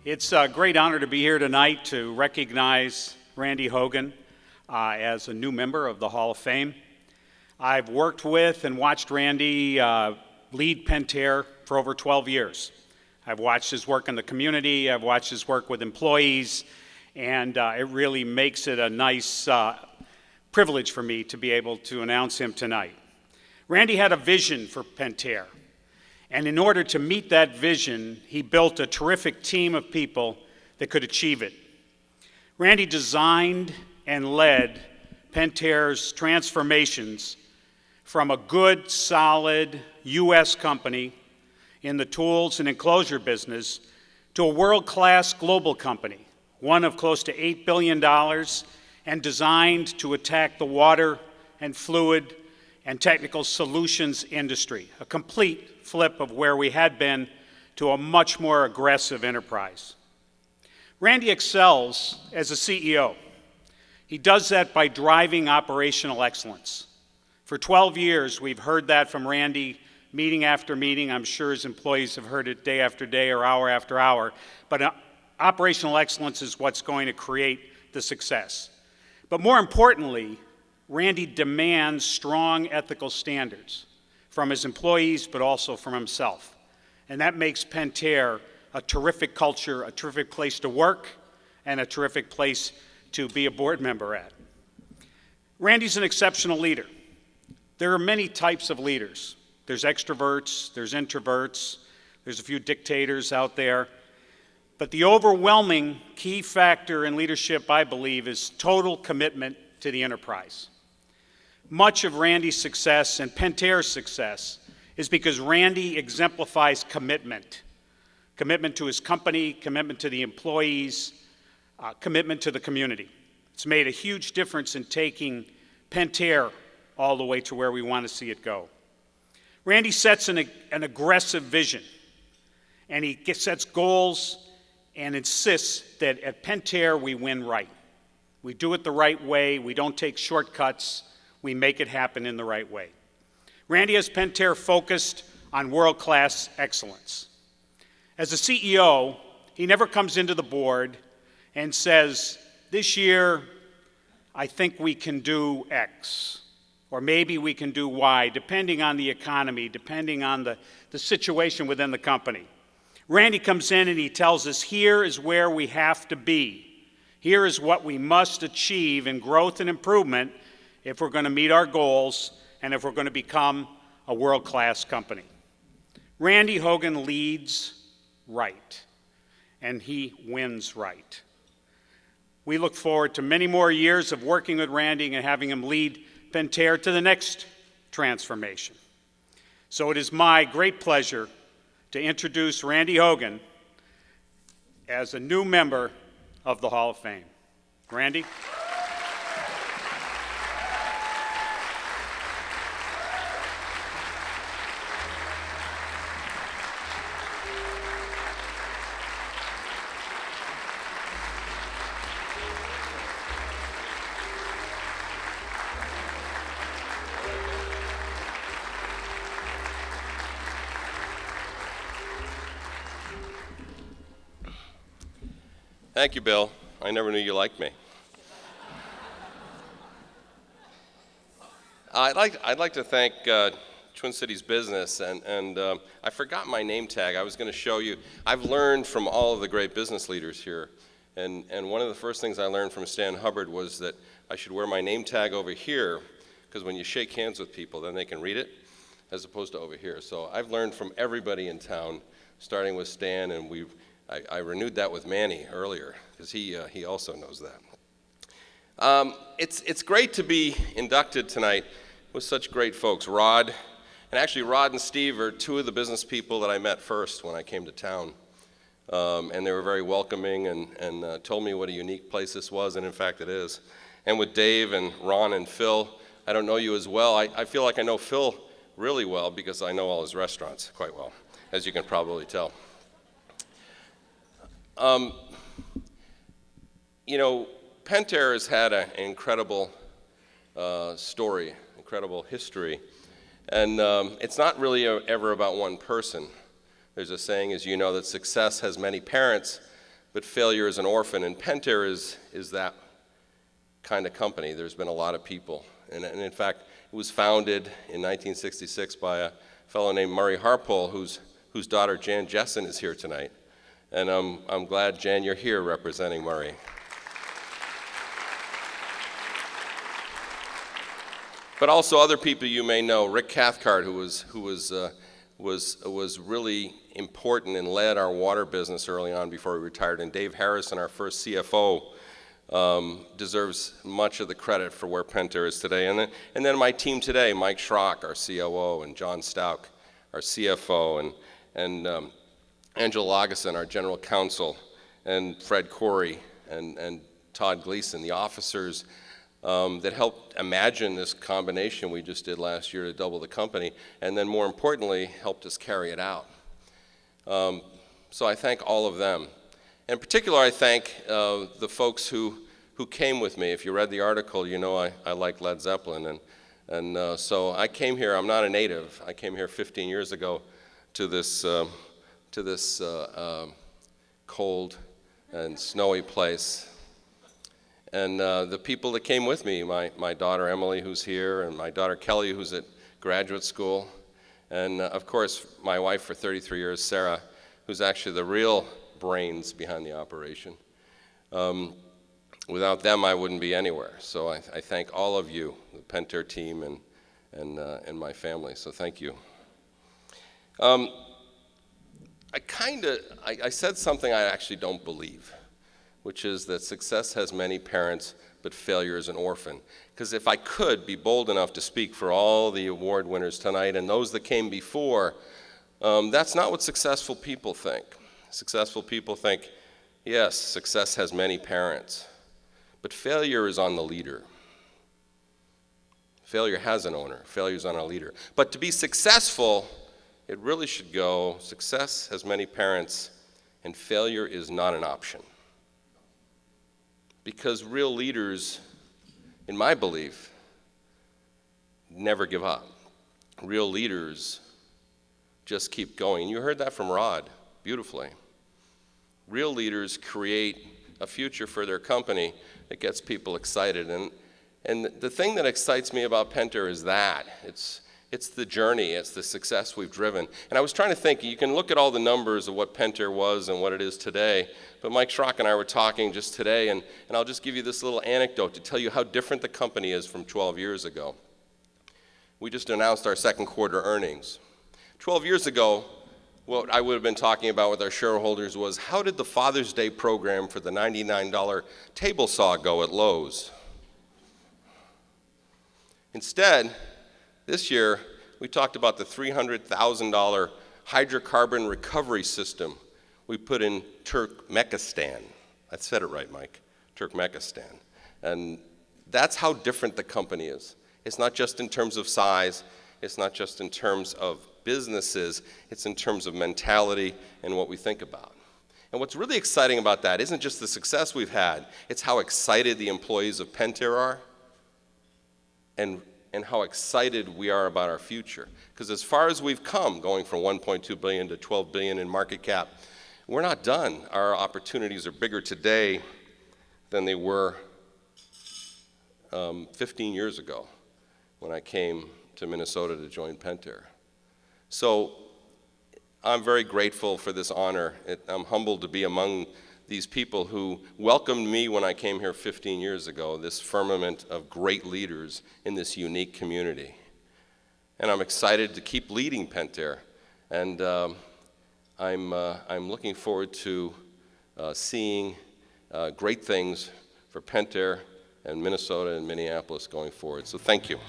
It's a great honor to be here tonight to recognize Randy Hogan as a new member of the Hall of Fame. I've worked with and watched Randy lead Pentair for over 12 years. I've watched his work in the community, I've watched his work with employees, and it really makes it a nice privilege for me to be able to announce him tonight. Randy had a vision for Pentair. And in order to meet that vision, he built a terrific team of people that could achieve it. Randy designed and led Pentair's transformations from a good, solid U.S. company in the tools and enclosure business to a world-class global company, one of close to $8 billion and designed to attack the water and fluid and technical solutions industry, a complete flip of where we had been to a much more aggressive enterprise. Randy excels as a CEO. He does that by driving operational excellence. For 12 years, we've heard that from Randy meeting after meeting. I'm sure his employees have heard it day after day or hour after hour. But operational excellence is what's going to create the success. But more importantly, Randy demands strong ethical standards from his employees, but also from himself. And that makes Pentair a terrific culture, a terrific place to work, and a terrific place to be a board member at. Randy's an exceptional leader. There are many types of leaders. There's extroverts, there's introverts, there's a few dictators out there. But the overwhelming key factor in leadership, I believe, is total commitment to the enterprise. Much of Randy's success and Pentair's success is because Randy exemplifies commitment. Commitment to his company, commitment to the employees, commitment to the community. It's made a huge difference in taking Pentair all the way to where we want to see it go. Randy sets an aggressive vision, and he sets goals and insists that at Pentair we win right. We do it the right way, we don't take shortcuts, we make it happen in the right way. Randy has Pentair focused on world-class excellence. As a CEO, he never comes into the board and says, this year, I think we can do X, or maybe we can do Y, depending on the economy, depending on the situation within the company. Randy comes in and he tells us, here is where we have to be. Here is what we must achieve in growth and improvement if we're going to meet our goals and if we're going to become a world-class company. Randy Hogan leads right, and he wins right. We look forward to many more years of working with Randy and having him lead Pentair to the next transformation. So it is my great pleasure to introduce Randy Hogan as a new member of the Hall of Fame. Randy? Thank you, Bill. I never knew you liked me. I'd like to thank Twin Cities Business, and I forgot my name tag. I was going to show you. I've learned from all of the great business leaders here, and one of the first things I learned from Stan Hubbard was that I should wear my name tag over here, because when you shake hands with people, then they can read it, as opposed to over here. So I've learned from everybody in town, starting with Stan, and I renewed that with Manny earlier, because he also knows that. It's great to be inducted tonight with such great folks. Rod and Steve are two of the business people that I met first when I came to town. And they were very welcoming and told me what a unique place this was, and in fact it is. And with Dave and Ron and Phil, I don't know you as well. I feel like I know Phil really well because I know all his restaurants quite well, as you can probably tell. You know, Pentair has had an incredible story, incredible history, and it's not really ever about one person. There's a saying, as you know, that success has many parents, but failure is an orphan. And Pentair is that kind of company. There's been a lot of people. And in fact, it was founded in 1966 by a fellow named Murray Harpole, whose daughter Jan Jessen is here tonight. And I'm glad, Jan, you're here representing Murray. But also other people you may know, Rick Cathcart, who was really important and led our water business early on before he retired, and Dave Harrison, our first CFO, deserves much of the credit for where Pentair is today. And then my team today, Mike Schrock, our COO, and John Stauk, our CFO, and Angela Lageson, our general counsel, and Fred Corey, and Todd Gleason, the officers that helped imagine this combination we just did last year to double the company, and then more importantly, helped us carry it out. So I thank all of them. In particular, I thank the folks who came with me. If you read the article, you know I like Led Zeppelin, and so I came here. I'm not a native. I came here 15 years ago to this cold and snowy place. And the people that came with me, my daughter Emily, who's here, and my daughter Kelly, who's at graduate school, and of course my wife for 33 years, Sarah, who's actually the real brains behind the operation. Without them, I wouldn't be anywhere. So I thank all of you, the Pentair team, and my family. So thank you. I said something I actually don't believe, which is that success has many parents, but failure is an orphan. Because if I could be bold enough to speak for all the award winners tonight and those that came before, that's not what successful people think. Successful people think, yes, success has many parents, but failure is on the leader. Failure has an owner. Failure is on a leader. But to be successful, it really should go, success has many parents, and failure is not an option. Because real leaders, in my belief, never give up. Real leaders just keep going. And you heard that from Rod beautifully. Real leaders create a future for their company that gets people excited. And the thing that excites me about Pentair is that. It's the journey, it's the success we've driven. And I was trying to think, you can look at all the numbers of what Pentair was and what it is today, but Mike Schrock and I were talking just today, and I'll just give you this little anecdote to tell you how different the company is from 12 years ago. We just announced our second quarter earnings. 12 years ago, what I would have been talking about with our shareholders was, how did the Father's Day program for the $99 table saw go at Lowe's? Instead, this year, we talked about the $300,000 hydrocarbon recovery system we put in Turkmenistan. I said it right, Mike, Turkmenistan. And that's how different the company is. It's not just in terms of size, it's not just in terms of businesses, it's in terms of mentality and what we think about. And what's really exciting about that isn't just the success we've had, it's how excited the employees of Pentair are, and how excited we are about our future. Because as far as we've come, going from $1.2 billion to $12 billion in market cap, we're not done. Our opportunities are bigger today than they were 15 years ago when I came to Minnesota to join Pentair. So I'm very grateful for this honor. I'm humbled to be among these people who welcomed me when I came here 15 years ago, this firmament of great leaders in this unique community. And I'm excited to keep leading Pentair. And I'm looking forward to seeing great things for Pentair and Minnesota and Minneapolis going forward. So thank you.